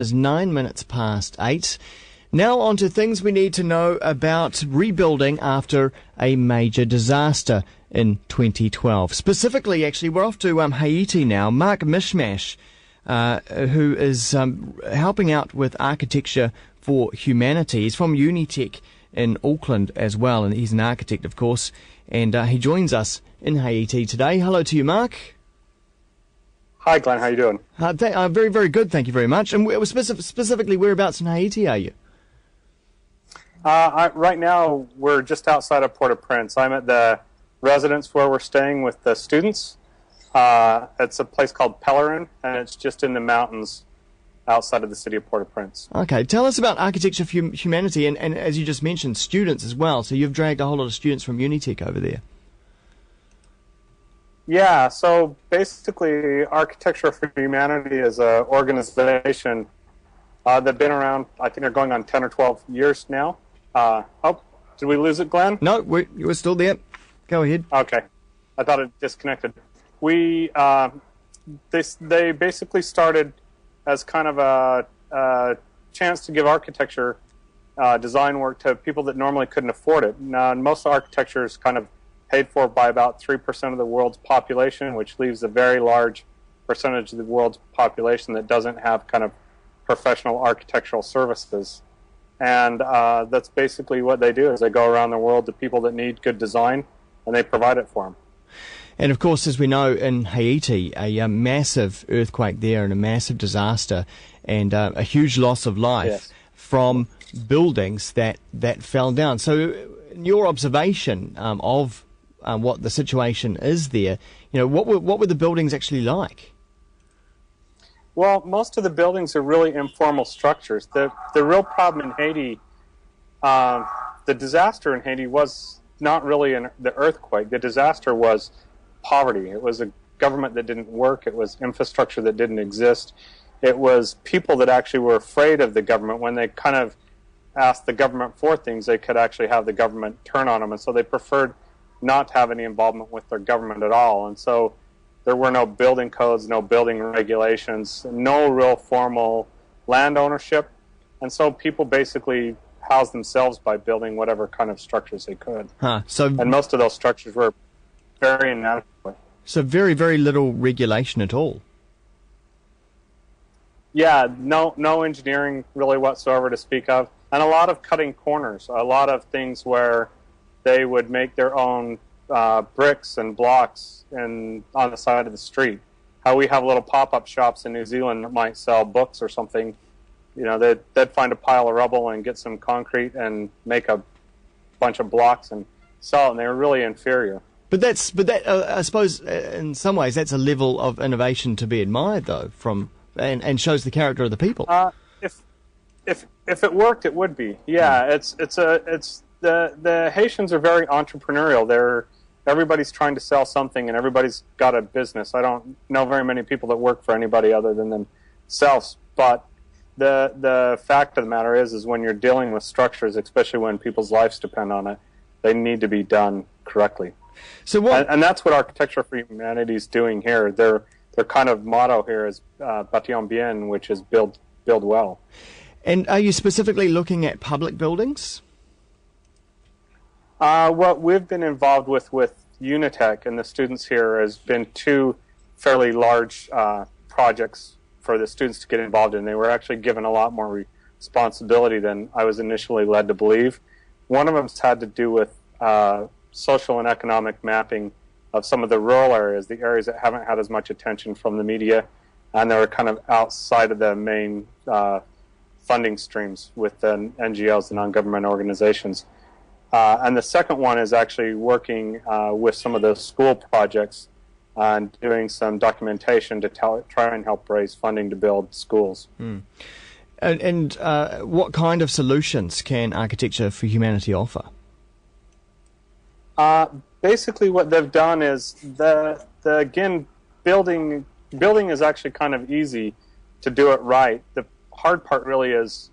It's 8:09. Now on to things we need to know about rebuilding after a major disaster in 2012. Specifically, actually, we're off to Haiti now. Mark Mishmash, who is helping out with architecture for humanity. He's from Unitec in Auckland as well, and he's an architect, of course, and he joins us in Haiti today. Hello to you, Mark. Hi, Glenn. How you doing? Very, very good. Thank you very much. And specifically, whereabouts in Haiti are you? Right now, we're just outside of Port-au-Prince. I'm at the residence where we're staying with the students. It's a place called Pellerin, and it's just in the mountains outside of the city of Port-au-Prince. Okay. Tell us about architecture for humanity, and as you just mentioned, students as well. So you've dragged a whole lot of students from Unitec over there. Yeah, so basically Architecture for Humanity is an organization that's been around, I think they're going on 10 or 12 years now. Did we lose it, Glenn? No, we're still there. Go ahead. Okay. I thought it disconnected. They basically started as kind of a chance to give architecture design work to people that normally couldn't afford it. Now, most architecture is kind of paid for by about 3% of the world's population, which leaves a very large percentage of the world's population that doesn't have kind of professional architectural services. And that's basically what they do, is they go around the world to people that need good design, and they provide it for them. And of course, as we know, in Haiti, a massive earthquake there and a massive disaster and a huge loss of life from buildings that fell down. So in your observation of what the situation is there, what were the buildings actually like? Well, most of the buildings are really informal structures. The real problem in Haiti, the disaster in Haiti was not really the earthquake. The disaster was poverty. It was a government that didn't work. It was infrastructure that didn't exist. It was people that actually were afraid of the government. When they kind of asked the government for things, they could actually have the government turn on them. And so they preferred not to have any involvement with their government at all. And so there were no building codes, no building regulations, no real formal land ownership. And so people basically housed themselves by building whatever kind of structures they could. And most of those structures were very inadequate. So very, very little regulation at all. Yeah, no engineering really whatsoever to speak of. And a lot of cutting corners, a lot of things where they would make their own bricks and blocks on the side of the street. How we have little pop-up shops in New Zealand that might sell books or something. They'd find a pile of rubble and get some concrete and make a bunch of blocks and sell it, and they were really inferior. But I suppose in some ways that's a level of innovation to be admired, though, and shows the character of the people. If it worked, it would be. Yeah, the Haitians are very entrepreneurial. Everybody's trying to sell something, and everybody's got a business. I don't know very many people that work for anybody other than themselves. But the fact of the matter is when you're dealing with structures, especially when people's lives depend on it, they need to be done correctly. And that's what Architecture for Humanity is doing here. Their kind of motto here is "Bâtir bien," which is build well. And are you specifically looking at public buildings? What we've been involved with Unitec and the students here has been two fairly large projects for the students to get involved in. They were actually given a lot more responsibility than I was initially led to believe. One of them's had to do with social and economic mapping of some of the rural areas, the areas that haven't had as much attention from the media, and they were kind of outside of the main funding streams with the NGOs, the non-government organizations. And the second one is actually working with some of the school projects and doing some documentation to try and help raise funding to build schools. And what kind of solutions can Architecture for Humanity offer? Basically what they've done is, again, building is actually kind of easy to do it right. The hard part really is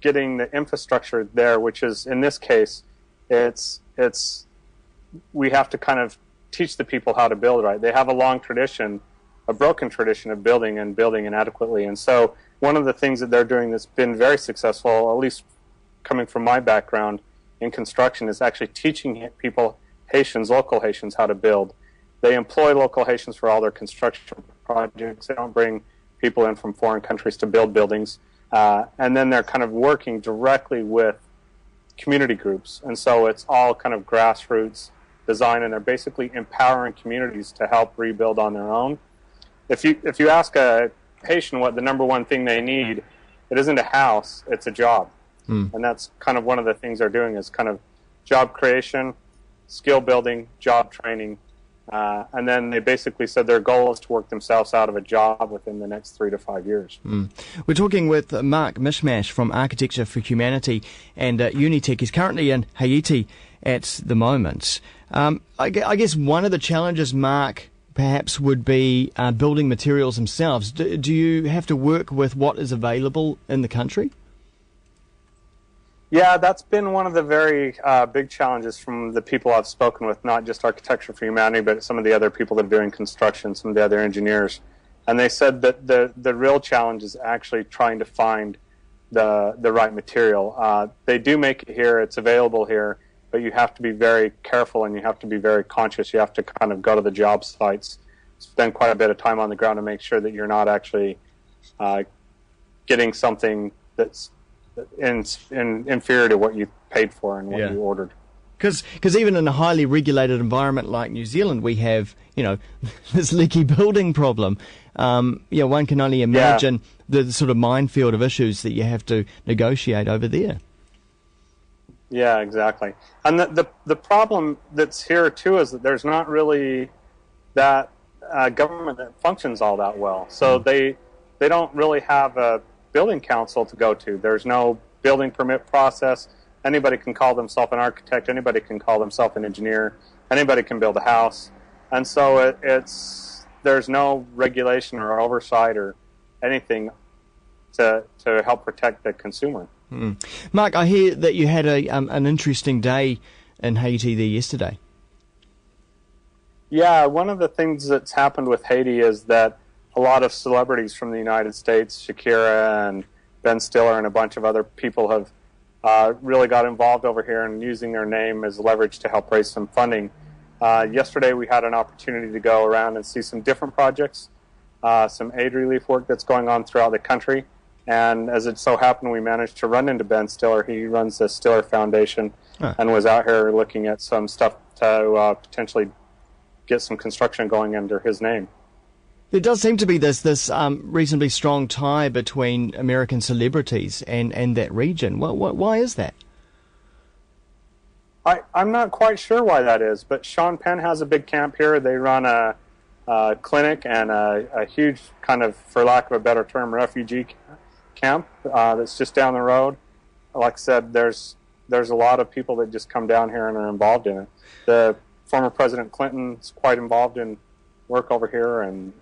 getting the infrastructure there, which is, in this case, we have to kind of teach the people how to build right. They have a long tradition, a broken tradition of building inadequately. And so one of the things that they're doing that's been very successful, at least coming from my background in construction, is actually teaching people, Haitians, local Haitians, how to build. They employ local Haitians for all their construction projects. They don't bring people in from foreign countries to build buildings. And then they're kind of working directly with community groups. And so it's all kind of grassroots design, and they're basically empowering communities to help rebuild on their own. If you ask a Haitian what the number one thing they need, it isn't a house, it's a job. And that's kind of one of the things they're doing, is kind of job creation, skill building, job training. And then they basically said their goal is to work themselves out of a job within the next 3 to 5 years. We're talking with Mark Mishmash from Architecture for Humanity and Unitech. He's currently in Haiti at the moment. I guess one of the challenges, Mark, perhaps would be building materials themselves. Do you have to work with what is available in the country? Yeah, that's been one of the very big challenges from the people I've spoken with, not just Architecture for Humanity, but some of the other people that are doing construction, some of the other engineers. And they said that the real challenge is actually trying to find the right material. They do make it here, it's available here, but you have to be very careful and you have to be very conscious. You have to kind of go to the job sites, spend quite a bit of time on the ground to make sure that you're not actually getting something that's inferior to what you paid for and what you ordered. Because even in a highly regulated environment like New Zealand, we have, this leaky building problem. One can only imagine the sort of minefield of issues that you have to negotiate over there. Yeah, exactly. And the problem that's here too is that there's not really that government that functions all that well. So they don't really have a building council to go to. There's no building permit process. Anybody can call themselves an architect. Anybody can call themselves an engineer. Anybody can build a house. And so there's no regulation or oversight or anything to help protect the consumer. Mark, I hear that you had an interesting day in Haiti there yesterday. Yeah, one of the things that's happened with Haiti is that a lot of celebrities from the United States, Shakira and Ben Stiller and a bunch of other people have really got involved over here and using their name as leverage to help raise some funding. Yesterday we had an opportunity to go around and see some different projects, some aid relief work that's going on throughout the country. And as it so happened, we managed to run into Ben Stiller. He runs the Stiller Foundation and was out here looking at some stuff to potentially get some construction going under his name. There does seem to be this reasonably strong tie between American celebrities and that region. Why is that? I'm not quite sure why that is, but Sean Penn has a big camp here. They run a clinic and a huge kind of, for lack of a better term, refugee camp that's just down the road. Like I said, there's a lot of people that just come down here and are involved in it. The former President Clinton is quite involved in work over here, and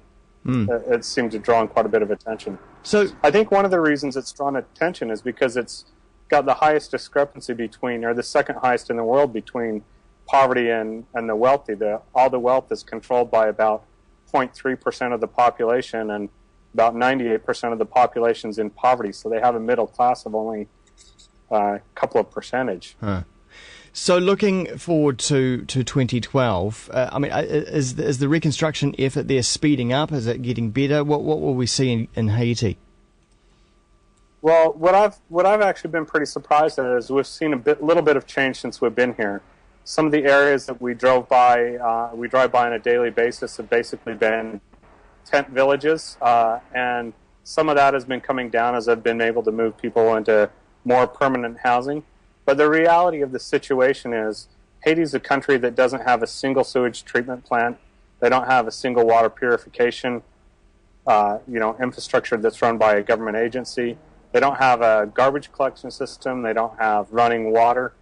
it seemed to draw quite a bit of attention. So I think one of the reasons it's drawn attention is because it's got the highest discrepancy between, or the second highest in the world, between poverty and the wealthy. All the wealth is controlled by about 0.3% of the population, and about 98% of the population's in poverty. So they have a middle class of only a couple of percentage. So looking forward to 2012, is the reconstruction effort there speeding up? Is it getting better? What will we see in Haiti? Well, what I've actually been pretty surprised at is we've seen a little bit of change since we've been here. Some of the areas that we drive by on a daily basis have basically been tent villages, and some of that has been coming down as I've been able to move people into more permanent housing. But the reality of the situation is Haiti's a country that doesn't have a single sewage treatment plant. They don't have a single water purification infrastructure that's run by a government agency. They don't have a garbage collection system. They don't have running water.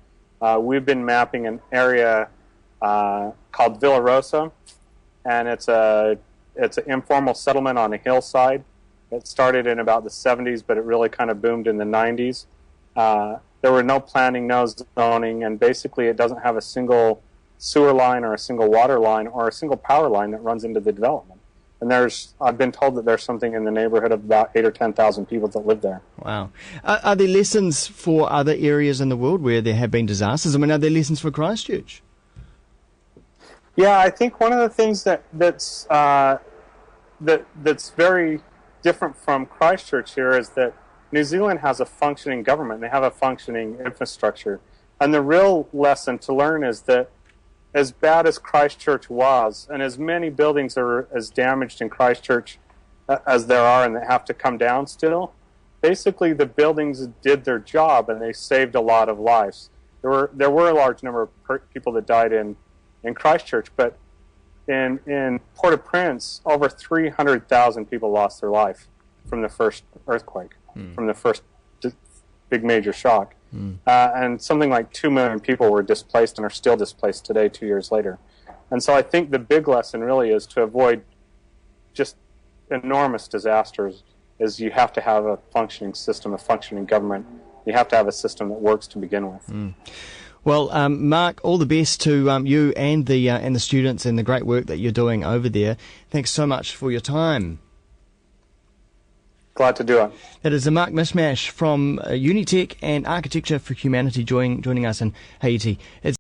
We've been mapping an area called Villa Rosa, and it's an informal settlement on a hillside. It started in about the 70s, but it really kind of boomed in the 90s. There were no planning, no zoning, and basically it doesn't have a single sewer line or a single water line or a single power line that runs into the development. And I've been told that there's something in the neighborhood of about 8 or 10,000 people that live there. Wow. Are there lessons for other areas in the world where there have been disasters? I mean, are there lessons for Christchurch? Yeah, I think one of the things that's very different from Christchurch here is that New Zealand has a functioning government. They have a functioning infrastructure. And the real lesson to learn is that as bad as Christchurch was, and as many buildings are as damaged in Christchurch as there are and that have to come down still, basically the buildings did their job and they saved a lot of lives. There were a large number of people that died in Christchurch, but in Port-au-Prince, over 300,000 people lost their life from the first earthquake, from the first big major shock. And something like 2 million people were displaced and are still displaced today, 2 years later. And so I think the big lesson really is to avoid just enormous disasters is you have to have a functioning system, a functioning government. You have to have a system that works to begin with. Well, Mark, all the best to you and the students and the great work that you're doing over there. Thanks so much for your time. Glad to do it. That is Mark Mishmash from Unitech and Architecture for Humanity joining us in Haiti.